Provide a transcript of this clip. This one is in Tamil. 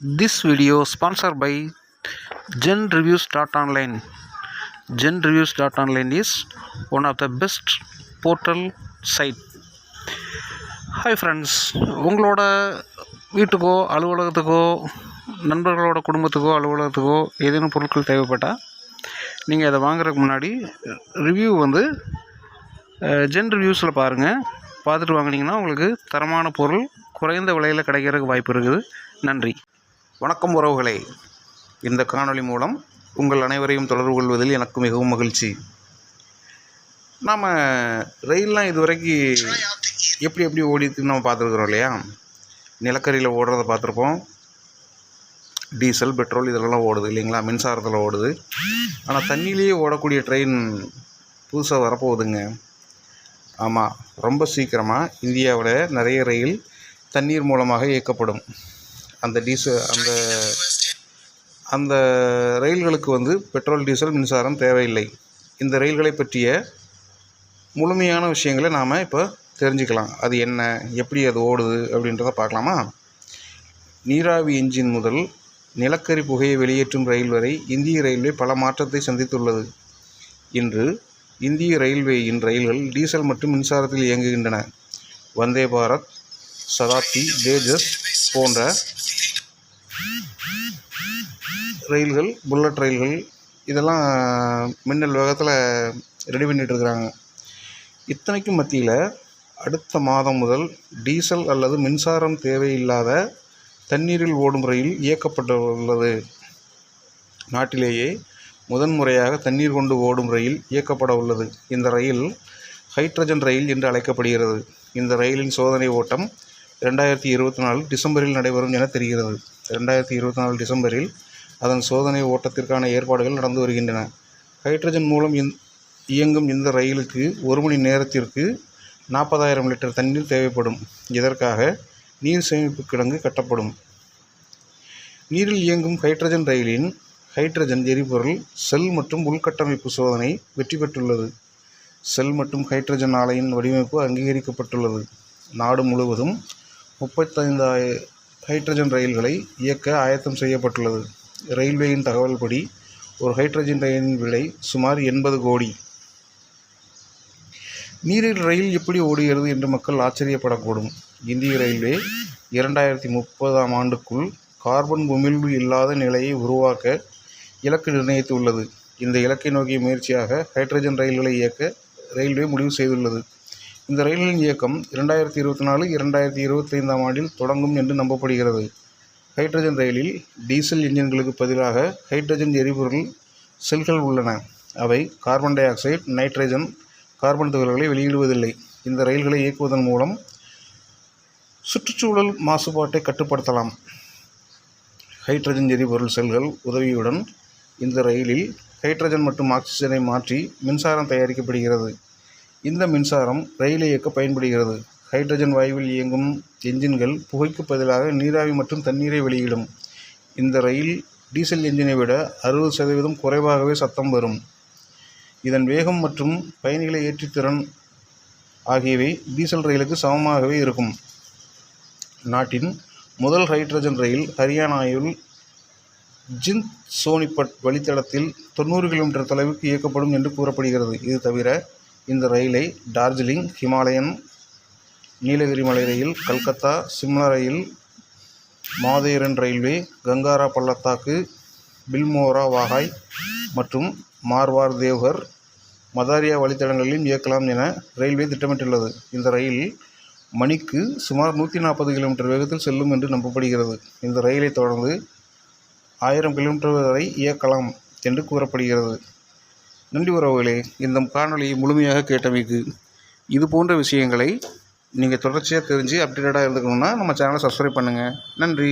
This video sponsored by GenReviews.online. GenReviews.online is one of the best portal site. Hi friends, உங்களோட வீட்டுக்கோ அலுவலகத்துக்கோ நண்பர்களோட குடும்பத்துக்கோ அலுவலகத்துக்கோ ஏதேனும் பொருட்கள் தேவைப்பட்டால் நீங்கள் அதை வாங்குறதுக்கு முன்னாடி ரிவ்யூ ஜென் ரிவ்யூஸில் பாருங்கள். பார்த்துட்டு வாங்கினீங்கன்னா உங்களுக்கு தரமான பொருள் குறைந்த விலையில் கிடைக்கிறதுக்கு வாய்ப்பு இருக்குது. நன்றி. வணக்கம் உறவுகளே, இந்த காணொளி மூலம் உங்கள் அனைவரையும் தொடர்பு கொள்வதில் எனக்கு மிகவும் மகிழ்ச்சி. நாம் ரயில்லாம் இதுவரைக்கும் எப்படி ஓடிட்டுன்னு நம்ம பார்த்துருக்குறோம் இல்லையா? நிலக்கரியில் ஓடுறத பார்த்துருப்போம், டீசல் பெட்ரோல் இதெல்லாம் ஓடுது இல்லைங்களா, மின்சாரத்தில் ஓடுது. ஆனால் தண்ணியிலேயே ஓடக்கூடிய ட்ரெயின் புதுசாக வரப்போகுதுங்க. ஆமாம், ரொம்ப சீக்கிரமாக இந்தியாவில் நிறைய ரயில் தண்ணீர் மூலமாக இயக்கப்படும். அந்த ரயில்களுக்கு பெட்ரோல் டீசல் மின்சாரம் தேவையில்லை. இந்த ரயில்களை பற்றிய முழுமையான விஷயங்களை நாம் இப்போ தெரிஞ்சுக்கலாம். அது என்ன, எப்படி அது ஓடுது அப்படின்றத பார்க்கலாமா? நீராவி என்ஜின் முதல் நிலக்கரி புகையை வெளியேற்றும் ரயில் வரை இந்திய ரயில்வே பல மாற்றத்தை சந்தித்துள்ளது. இன்று இந்திய ரயில்வேயின் ரயில்கள் டீசல் மற்றும் மின்சாரத்தில் இயங்குகின்றன. வந்தே பாரத், சதாப்தி, தேஜஸ் போன்ற ரயில்கள், புல்லட் ரயில்கள் இதெல்லாம் மின்னல் வேகத்தில் ரெடி பண்ணிகிட்ருக்குறாங்க. இத்தனைக்கும் மத்தியில் அடுத்த மாதம் முதல் டீசல் அல்லது மின்சாரம் தேவையில்லாத தண்ணீரில் ஓடும் ரயில் இயக்கப்பட்டுள்ளது. நாட்டிலேயே முதன்முறையாக தண்ணீர் கொண்டு ஓடும் ரயில் இயக்கப்பட உள்ளது. இந்த ரயில் ஹைட்ரஜன் ரயில் என்று அழைக்கப்படுகிறது. இந்த ரயிலின் சோதனை ஓட்டம் 2024 டிசம்பரில் நடைபெறும் என தெரிகிறது. 2024 டிசம்பரில் அதன் சோதனை ஓட்டத்திற்கான ஏற்பாடுகள் நடந்து வருகின்றன. ஹைட்ரஜன் மூலம் இயங்கும் இந்த ரயிலுக்கு 1 மணி நேரத்திற்கு 40,000 லிட்டர் தண்ணீர் தேவைப்படும். இதற்காக நீர் சேமிப்பு கிடங்கு கட்டப்படும். நீரில் இயங்கும் ஹைட்ரஜன் ரயிலின் ஹைட்ரஜன் எரிபொருள் செல் மற்றும் உள்கட்டமைப்பு சோதனை வெற்றி பெற்றுள்ளது. செல் மற்றும் ஹைட்ரஜன் ஆலையின் வடிவமைப்பு அங்கீகரிக்கப்பட்டுள்ளது. நாடு முழுவதும் 35 ஹைட்ரஜன் ரயில்களை இயக்க ஆயத்தம் செய்யப்பட்டுள்ளது. ரயில்வேயின் தகவல்படி ஒரு ஹைட்ரஜன் ரயிலின் விலை சுமார் 80 கோடி. நீரில் ரயில் எப்படி ஓடுகிறது என்று மக்கள் ஆச்சரியப்படக்கூடும். இந்திய ரயில்வே 2030ஆம் ஆண்டுக்குள் கார்பன் உமிழ்வு இல்லாத நிலையை உருவாக்க இலக்கு நிர்ணயித்துள்ளது. இந்த இலக்கை நோக்கிய முயற்சியாக ஹைட்ரஜன் ரயில்களை இயக்க ரயில்வே முடிவு செய்துள்ளது. இந்த ரயில்களின் இயக்கம் 2024-2025ஆம் ஆண்டில் தொடங்கும் என்று நம்பப்படுகிறது. ஹைட்ரஜன் ரயிலில் டீசல் என்ஜின்களுக்கு பதிலாக ஹைட்ரஜன் எரிபொருள் செல்கள் உள்ளன. அவை carbon di oxide, nitrogen, carbon துகள்களை வெளியிடுவதில்லை. இந்த ரயில்களை இயக்குவதன் மூலம் சுற்றுச்சூழல் மாசுபாட்டை கட்டுப்படுத்தலாம். ஹைட்ரஜன் எரிபொருள் செல்கள் உதவியுடன் இந்த ரயிலில் ஹைட்ரஜன் மற்றும் ஆக்சிஜனை மாற்றி மின்சாரம் தயாரிக்கப்படுகிறது. இந்த மின்சாரம் ரயிலை இயக்க பயன்படுகிறது. ஹைட்ரஜன் வாயுவில் இயங்கும் என்ஜின்கள் புகைக்கு பதிலாக நீராவி மற்றும் தண்ணீரை வெளியிடும். இந்த ரயில் டீசல் என்ஜினை விட 60% குறைவாகவே சத்தம் வரும். இதன் வேகம் மற்றும் பயணிகளை ஏற்றித்திறன் ஆகியவை டீசல் ரயிலுக்கு சமமாகவே இருக்கும். நாட்டின் முதல் ஹைட்ரஜன் ரயில் ஹரியானாவில் ஜிந்த் சோனிபட் வழித்தடத்தில் 90 கிலோமீட்டர் தொலைவுக்கு இயக்கப்படும் என்று கூறப்படுகிறது. இது தவிர இந்த ரயிலை டார்ஜிலிங், ஹிமாலயன், நீலகிரி மலை ரயில், கல்கத்தா, சிம்லா ரயில், மாதேரன் ரயில்வே, கங்காரா பள்ளத்தாக்கு, பில்மோரா வாகாய் மற்றும் மார்வார் தேவ்கர், மதாரியா வழித்தடங்களிலும் இயக்கலாம் என ரயில்வே திட்டமிட்டுள்ளது. இந்த ரயில் மணிக்கு சுமார் 140 கிலோமீட்டர் வேகத்தில் செல்லும் என்று நம்பப்படுகிறது. இந்த ரயிலை தொடர்ந்து 1000 கிலோமீட்டர் வரை இயக்கலாம் என்று கூறப்படுகிறது. நன்றி உறவுகளே, இந்த காணொலியை முழுமையாக கேட்டமைக்கு. இது போன்ற விஷயங்களை நீங்கள் தொடர்ச்சியாக தெரிஞ்சு அப்டேட்டடாக இருந்துக்கணுன்னா நம்ம சேனலை சப்ஸ்கிரைப் பண்ணுங்கள். நன்றி.